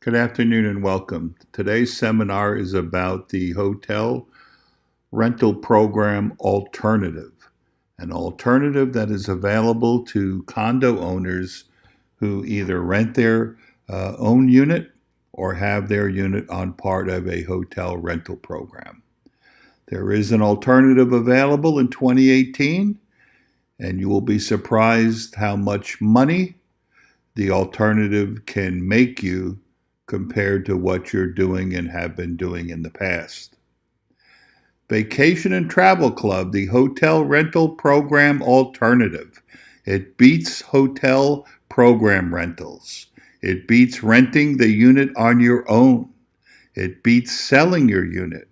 Good afternoon and welcome. Today's seminar is about the hotel rental program alternative, an alternative that is available to condo owners who either rent their own unit or have their unit on part of a hotel rental program. There is an alternative available in 2018, and you will be surprised how much money the alternative can make you compared to what you're doing and have been doing in the past. Vacation and Travel Club, the hotel rental program alternative. It beats hotel program rentals. It beats renting the unit on your own. It beats selling your unit.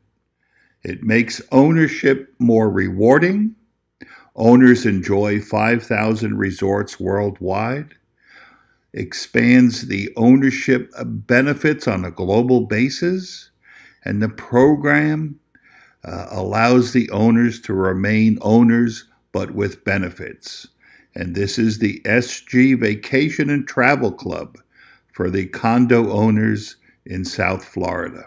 It makes ownership more rewarding. Owners enjoy 5,000 resorts worldwide. Expands the ownership benefits on a global basis, and the program allows the owners to remain owners but with benefits. And this is the SG Vacation and Travel Club for the condo owners in South Florida.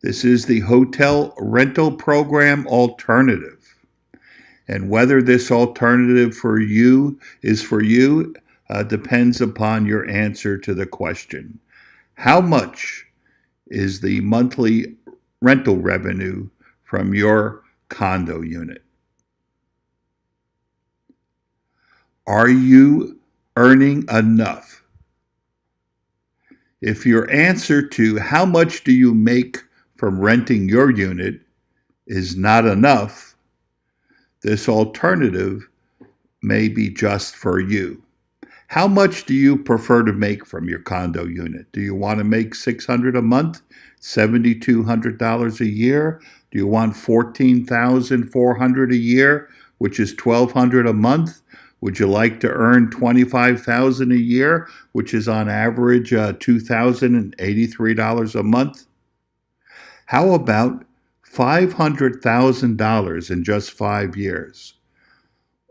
This is the hotel rental program alternative. And whether this alternative is for you depends upon your answer to the question. How much is the monthly rental revenue from your condo unit? Are you earning enough? If your answer to how much do you make from renting your unit is not enough, this alternative may be just for you. How much do you prefer to make from your condo unit? Do you want to make $600 a month, $7,200 a year? Do you want $14,400 a year, which is $1,200 a month? Would you like to earn $25,000 a year, which is on average $2,083 a month? How about $500,000 in just 5 years?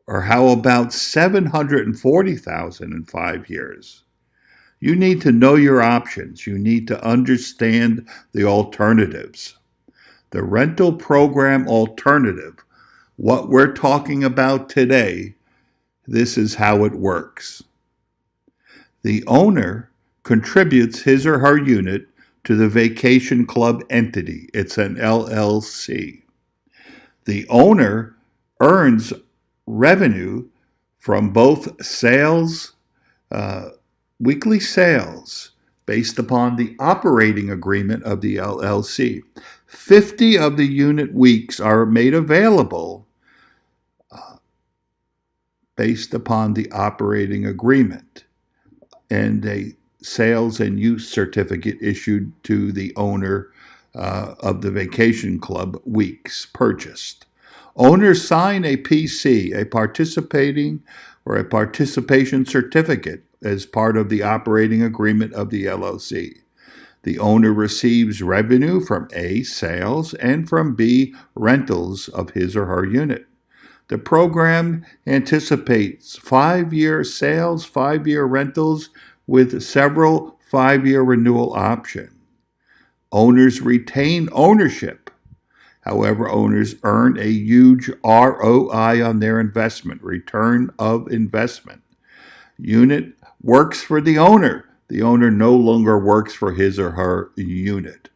Or how about $740,000 in 5 years? You need to know your options. You need to understand the alternatives. The rental program alternative, what we're talking about today, this is how it works. The owner contributes his or her unit to the vacation club entity. It's an LLC. The owner earns revenue from both sales, weekly sales, based upon the operating agreement of the LLC. 50 of the unit weeks are made available based upon the operating agreement and a sales and use certificate issued to the owner of the vacation club weeks purchased. Owners sign a PC, a participation certificate, as part of the operating agreement of the LLC. The owner receives revenue from A, sales, and from B, rentals of his or her unit. The program anticipates 5-year sales, 5-year rentals, with several 5-year renewal options. Owners retain ownership. However, owners earn a huge ROI on their investment, return of investment. Unit works for the owner. The owner no longer works for his or her unit.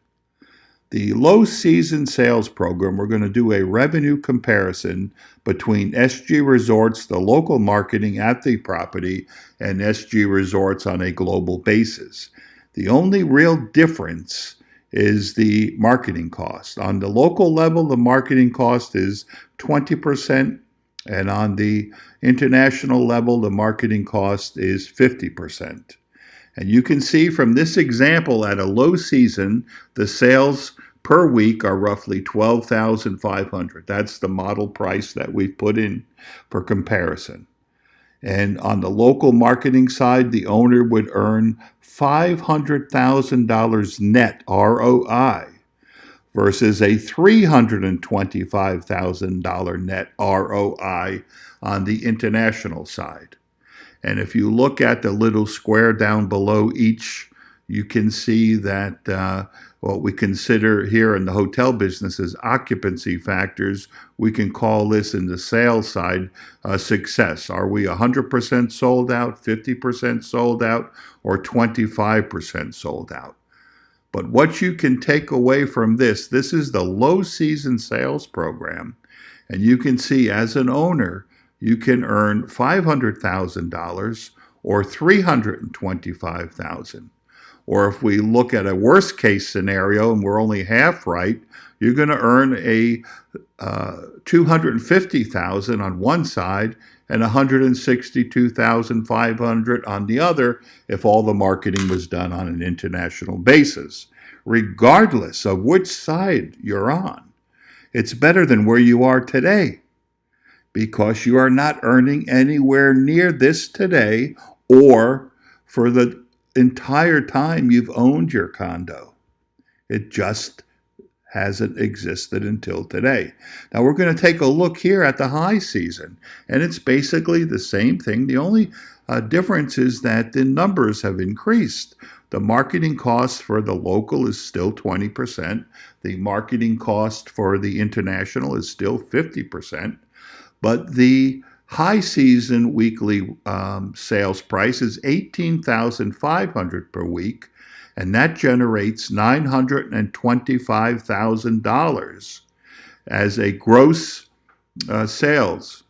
The low season sales program, we're going to do a revenue comparison between SG Resorts, the local marketing at the property, and SG Resorts on a global basis. The only real difference is the marketing cost. On the local level, the marketing cost is 20%, and on the international level, the marketing cost is 50%. And you can see from this example, at a low season, the sales per week are roughly $12,500. That's the model price that we've put in for comparison. And on the local marketing side, the owner would earn $500,000 net ROI versus a $325,000 net ROI on the international side. And if you look at the little square down below each, you can see that what we consider here in the hotel business is occupancy factors. We can call this in the sales side success. Are we 100% sold out, 50% sold out, or 25% sold out? But what you can take away from this is the low season sales program. And you can see as an owner, you can earn $500,000 or $325,000. Or if we look at a worst case scenario and we're only half right, you're going to earn a $250,000 on one side and $162,500 on the other if all the marketing was done on an international basis. Regardless of which side you're on, it's better than where you are today because you are not earning anywhere near this today or for the entire time you've owned your condo. It just hasn't existed until today. Now we're going to take a look here at the high season, and it's basically the same thing. The only difference is that the numbers have increased. The marketing cost for the local is still 20%. The marketing cost for the international is still 50%. But the high season weekly sales price is $18,500 per week, and that generates $925,000 as a gross sales.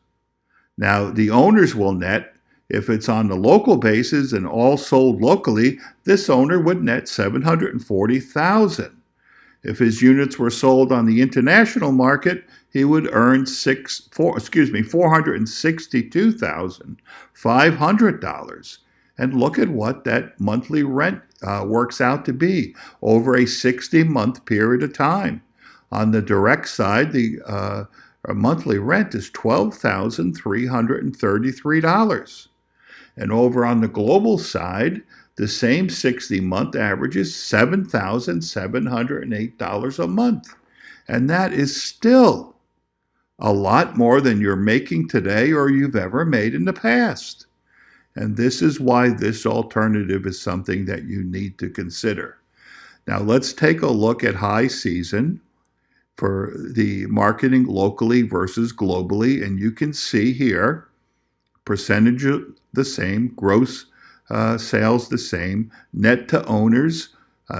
Now, the owners will net, if it's on the local basis and all sold locally, this owner would net $740,000. If his units were sold on the international market, he would earn $462,500. And look at what that monthly rent works out to be over a 60-month period of time. On the direct side, the monthly rent is $12,333. And over on the global side, the same 60-month average is $7,708 a month. And that is still a lot more than you're making today or you've ever made in the past. And this is why this alternative is something that you need to consider. Now let's take a look at high season for the marketing locally versus globally. And you can see here, percentage the same, gross sales the same, net to owners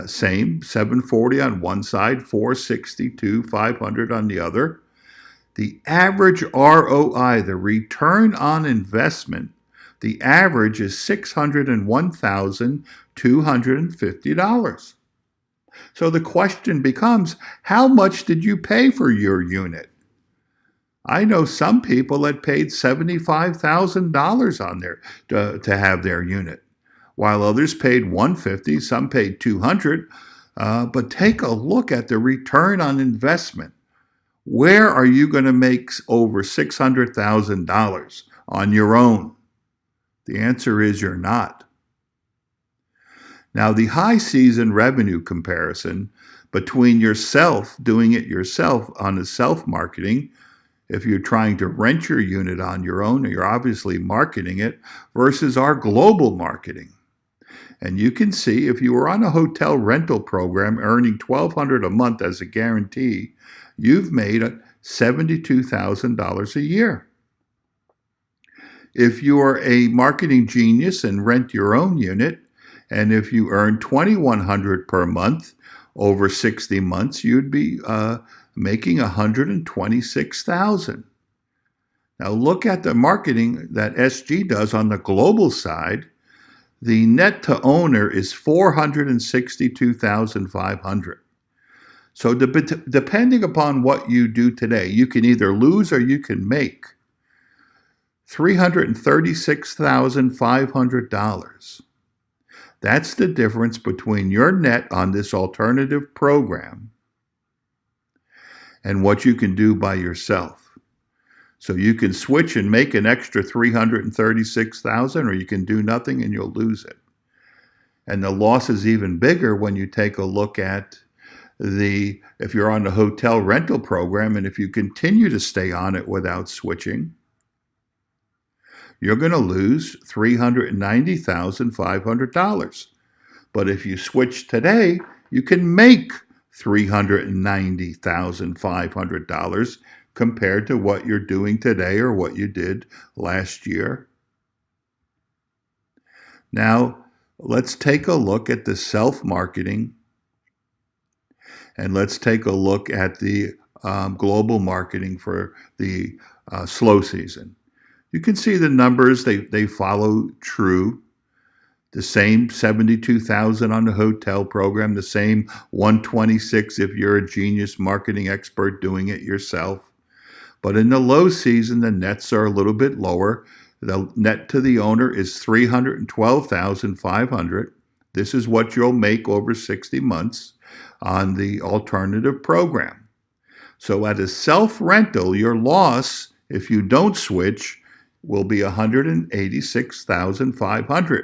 same, 740 on one side, 462,500 on the other. The average ROI, the return on investment, the average is $601,250. So the question becomes, how much did you pay for your unit? I know some people that paid $75,000 on their to have their unit, while others paid $150,000, some paid $200,000. But take a look at the return on investment. Where are you going to make over $600,000 on your own? The answer is you're not. Now, the high season revenue comparison between yourself doing it yourself on a self-marketing, if you're trying to rent your unit on your own, you're obviously marketing it, versus our global marketing. And you can see if you were on a hotel rental program earning $1,200 a month as a guarantee, you've made $72,000 a year. If you are a marketing genius and rent your own unit, and if you earn $2,100 per month over 60 months, you'd be making $126,000. Now look at the marketing that SG does on the global side. The net to owner is $462,500. So depending upon what you do today, you can either lose or you can make $336,500. That's the difference between your net on this alternative program and what you can do by yourself. So you can switch and make an extra $336,000, or you can do nothing and you'll lose it. And the loss is even bigger when you take a look at if you're on the hotel rental program, and if you continue to stay on it without switching, you're going to lose $390,500. But if you switch today, you can make $390,500 compared to what you're doing today or what you did last year. Now, let's take a look at the self-marketing, and let's take a look at the global marketing for the slow season. You can see the numbers, they follow true. The same 72,000 on the hotel program, the same 126 if you're a genius marketing expert doing it yourself. But in the low season, the nets are a little bit lower. The net to the owner is $312,500. This is what you'll make over 60 months on the alternative program. So at a self-rental, your loss, if you don't switch, will be $186,500.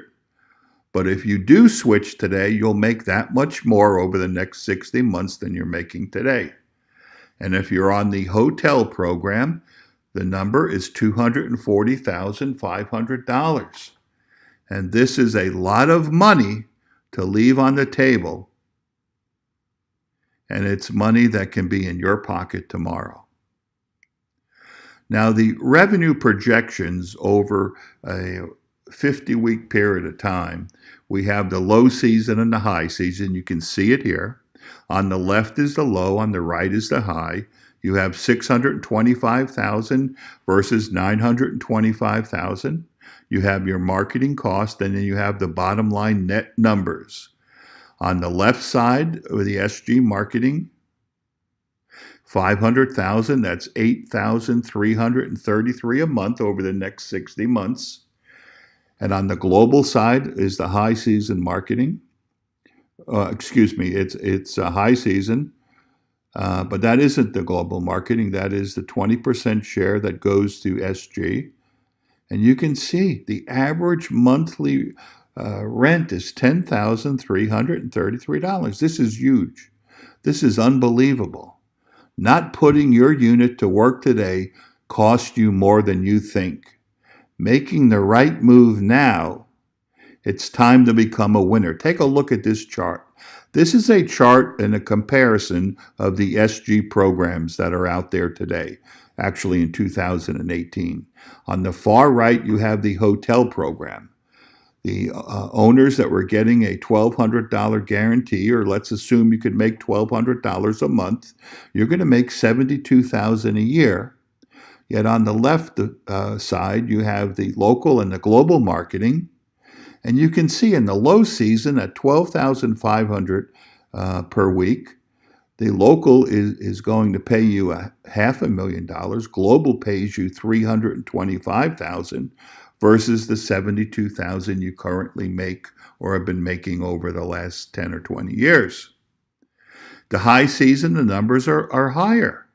But if you do switch today, you'll make that much more over the next 60 months than you're making today. And if you're on the hotel program, the number is $240,500. And this is a lot of money to leave on the table. And it's money that can be in your pocket tomorrow. Now, the revenue projections over a 50-week period of time, we have the low season and the high season. You can see it here. On the left is the low, on the right is the high. You have $625,000 versus $925,000. You have your marketing cost, and then you have the bottom line net numbers. On the left side of the SG marketing, $500,000, that's $8,333 a month over the next 60 months. And on the global side is the high season marketing. It's a high season, but that isn't the global marketing. That is the 20% share that goes to SG. And you can see the average monthly rent is $10,333. This is huge. This is unbelievable. Not putting your unit to work today costs you more than you think. Making the right move now, it's time to become a winner. Take a look at this chart. This is a chart and a comparison of the SG programs that are out there today, actually in 2018. On the far right, you have the hotel program. The owners that were getting a $1,200 guarantee, or let's assume you could make $1,200 a month, you're going to make $72,000 a year. Yet on the left side, you have the local and the global marketing. And you can see in the low season at $12,500 per week, the local is going to pay you $500,000. Global pays you $325,000 versus the $72,000 you currently make or have been making over the last 10 or 20 years. The high season, the numbers are higher.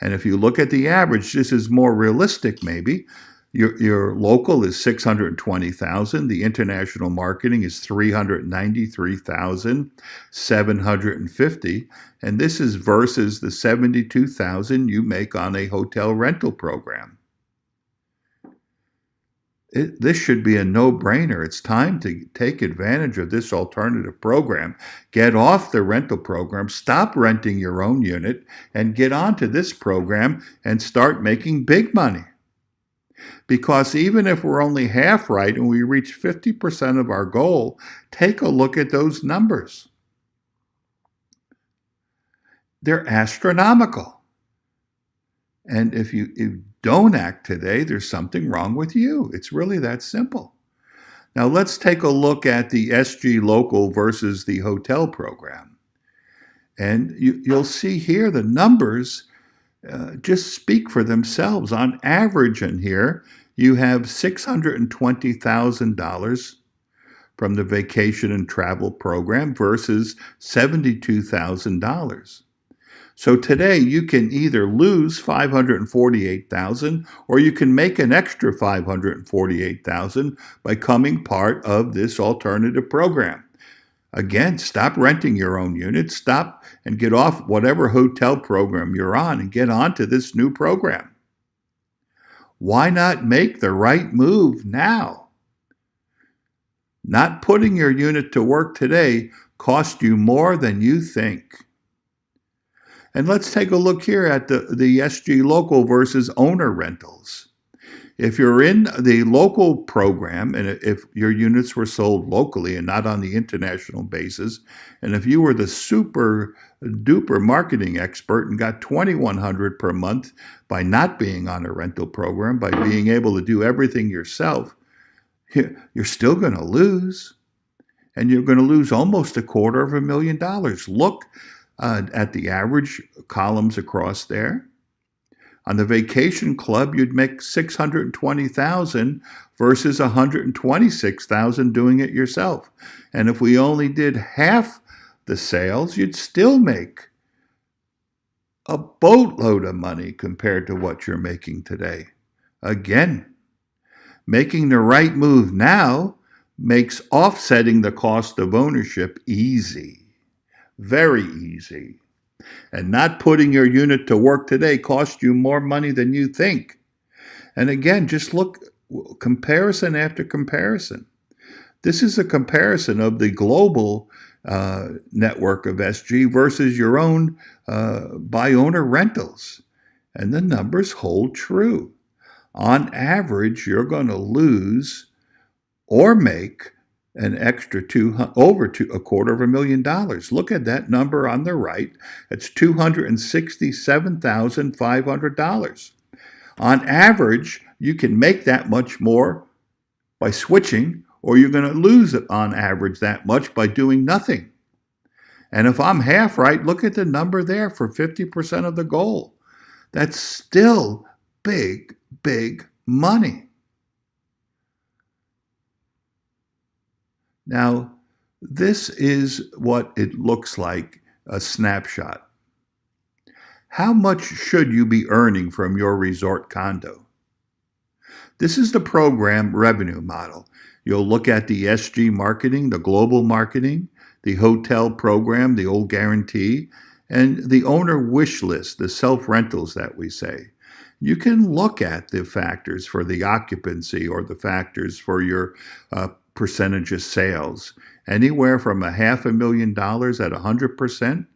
And if you look at the average, this is more realistic maybe. Your local is $620,000. The international marketing is $393,750. And this is versus the $72,000 you make on a hotel rental program. This should be a no-brainer. It's time to take advantage of this alternative program. Get off the rental program, stop renting your own unit, and get onto this program and start making big money. Because even if we're only half right and we reach 50% of our goal, take a look at those numbers. They're astronomical. And if you don't act today, there's something wrong with you. It's really that simple. Now let's take a look at the SG local versus the hotel program. And you'll see here the numbers just speak for themselves. On average in here, you have $620,000 from the vacation and travel program versus $72,000. So today you can either lose $548,000 or you can make an extra $548,000 by becoming part of this alternative program. Again, stop renting your own unit, stop and get off whatever hotel program you're on and get onto this new program. Why not make the right move now? Not putting your unit to work today costs you more than you think. And let's take a look here at the SG local versus owner rentals. If you're in the local program, and if your units were sold locally and not on the international basis, and if you were the super duper marketing expert and got $2,100 per month by not being on a rental program, by being able to do everything yourself, you're still going to lose. And you're going to lose almost $250,000. Look at the average columns across there. On the vacation club, you'd make $620,000 versus $126,000 doing it yourself. And if we only did half the sales, you'd still make a boatload of money compared to what you're making today. Again, making the right move now makes offsetting the cost of ownership easy, very easy. And not putting your unit to work today costs you more money than you think. And again, just look, comparison after comparison. This is a comparison of the global network of SG versus your own by owner rentals. And the numbers hold true. On average, you're going to lose or make an extra $250,000. Look at that number on the right. It's $267,500. On average, you can make that much more by switching, or you're going to lose it on average that much by doing nothing. And if I'm half right, look at the number there for 50% of the goal. That's still big, big money. Now, this is what it looks like, a snapshot. How much should you be earning from your resort condo? This is the program revenue model. You'll look at the SG marketing, the global marketing, the hotel program, the old guarantee, and the owner wish list, the self-rentals that we say. You can look at the factors for the occupancy or the factors for your percentage of sales, anywhere from $500,000 at 100%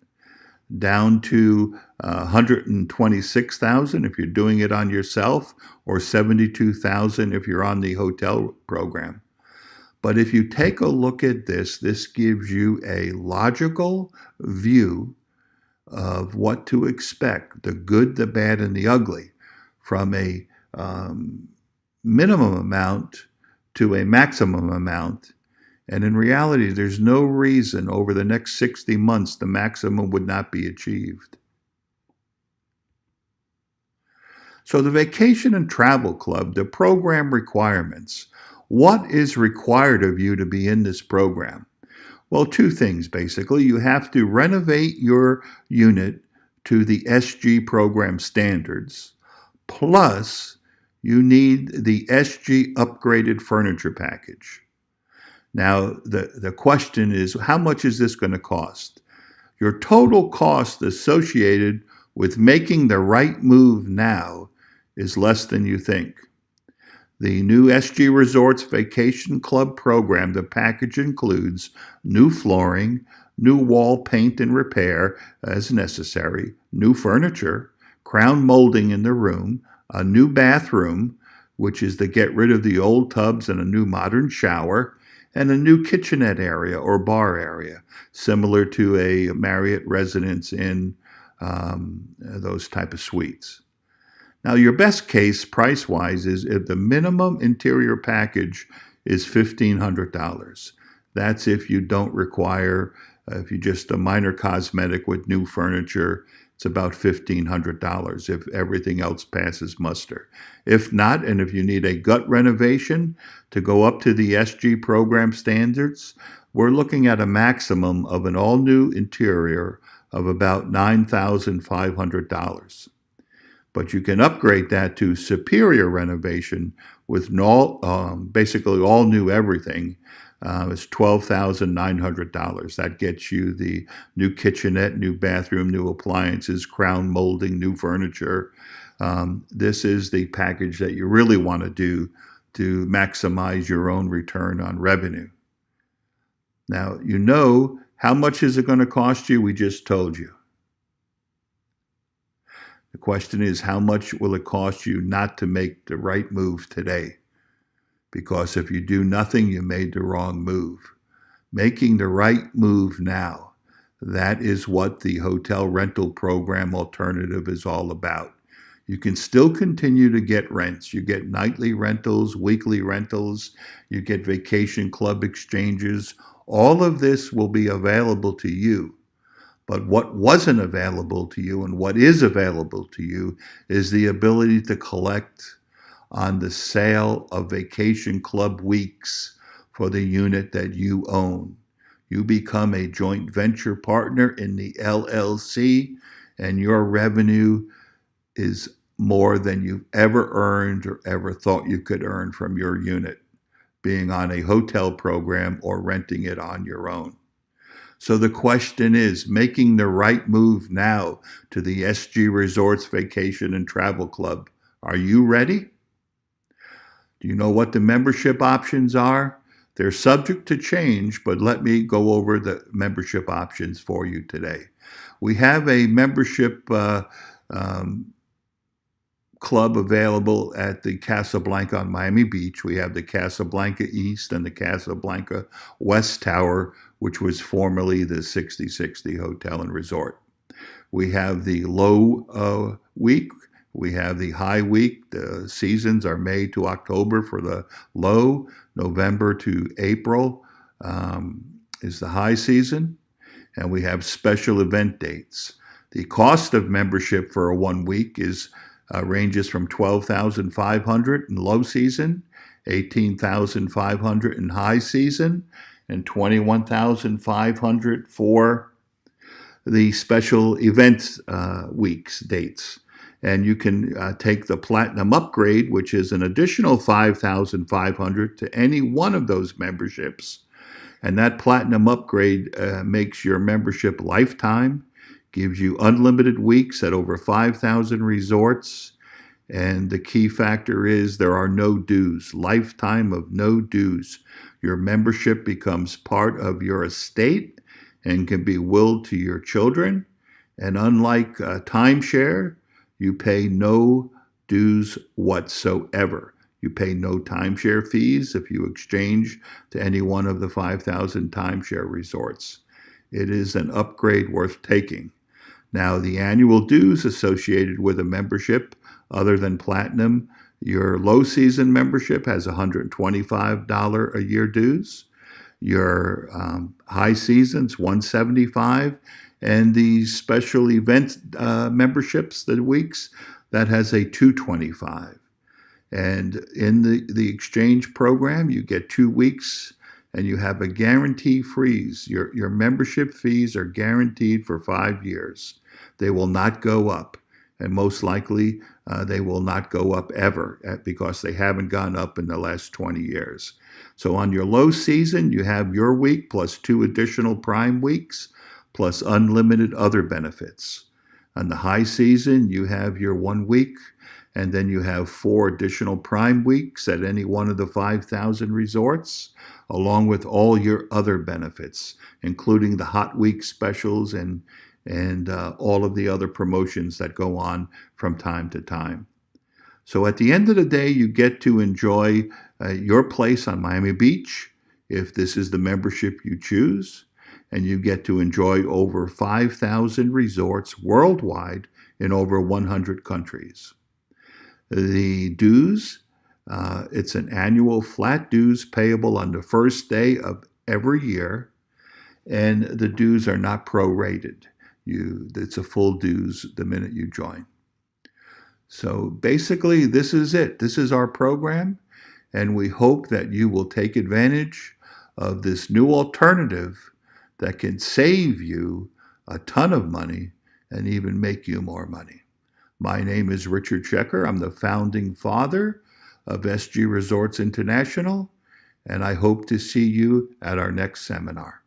down to $126,000 if you're doing it on yourself, or $72,000 if you're on the hotel program. But if you take a look at this, this gives you a logical view of what to expect, the good, the bad, and the ugly, from a minimum amount to a maximum amount. And in reality, there's no reason over the next 60 months the maximum would not be achieved. So the Vacation and Travel Club, the program requirements. What is required of you to be in this program? Well, two things basically. You have to renovate your unit to the SG program standards, plus you need the SG upgraded furniture package. Now, the question is, how much is this going to cost? Your total cost associated with making the right move now is less than you think. The new SG Resorts Vacation Club program, the package includes new flooring, new wall paint and repair as necessary, new furniture, crown molding in the room, a new bathroom, which is to get rid of the old tubs, and a new modern shower, and a new kitchenette area or bar area, similar to a Marriott Residence in those type of suites. Now, your best case price-wise is if the minimum interior package is $1,500. That's if you don't require, if you just a minor cosmetic with new furniture, it's about $1,500 if everything else passes muster. If not, and if you need a gut renovation to go up to the SG program standards, we're looking at a maximum of an all-new interior of about $9,500. But you can upgrade that to superior renovation with basically all new everything. It's $12,900. That gets you the new kitchenette, new bathroom, new appliances, crown molding, new furniture, This is the package that you really want to do to maximize your own return on revenue. Now, you know, how much is it going to cost you? We just told you. The question is, how much will it cost you not to make the right move today? Because if you do nothing, you made the wrong move. Making the right move now, that is what the hotel rental program alternative is all about. You can still continue to get rents. You get nightly rentals, weekly rentals, you get vacation club exchanges. All of this will be available to you. But what wasn't available to you and what is available to you is the ability to collect on the sale of vacation club weeks for the unit that you own. You become a joint venture partner in the LLC, and your revenue is more than you've ever earned or ever thought you could earn from your unit, being on a hotel program or renting it on your own. So the question is, making the right move now to the SG Resorts Vacation and Travel Club. Are you ready? Do you know what the membership options are? They're subject to change, but let me go over the membership options for you today. We have a membership club available at the Casablanca on Miami Beach. We have the Casablanca East and the Casablanca West Tower, which was formerly the 6060 Hotel and Resort. We have the low week. We have the high week. The seasons are May to October for the low. November to April is the high season. And we have special event dates. The cost of membership for a 1 week is ranges from $12,500 in low season, $18,500 in high season, and $21,500 for the special events weeks dates. And you can take the Platinum Upgrade, which is an additional $5,500 to any one of those memberships. And that Platinum Upgrade makes your membership lifetime, gives you unlimited weeks at over 5,000 resorts. And the key factor is there are no dues, lifetime of no dues. Your membership becomes part of your estate and can be willed to your children. And unlike timeshare, you pay no dues whatsoever. You pay no timeshare fees if you exchange to any one of the 5,000 timeshare resorts. It is an upgrade worth taking. Now, the annual dues associated with a membership, other than Platinum, your low season membership has $125 a year dues. Your high season's $175, and the special event memberships, the weeks, that has a $225. And in the exchange program, you get 2 weeks and you have a guarantee freeze. Your membership fees are guaranteed for 5 years. They will not go up, and most likely they will not go up ever because they haven't gone up in the last 20 years. So on your low season, you have your week plus 2 additional prime weeks plus unlimited other benefits. On the high season, you have your 1 week, and then you have 4 additional prime weeks at any one of the 5,000 resorts, along with all your other benefits, including the hot week specials and all of the other promotions that go on from time to time. So at the end of the day, you get to enjoy your place on Miami Beach, if this is the membership you choose, and you get to enjoy over 5,000 resorts worldwide in over 100 countries. The dues, it's an annual flat dues payable on the first day of every year, and the dues are not prorated. It's a full dues the minute you join. So basically, this is it. This is our program, and we hope that you will take advantage of this new alternative that can save you a ton of money and even make you more money. My name is Richard Checker. I'm the founding father of SG Resorts International, and I hope to see you at our next seminar.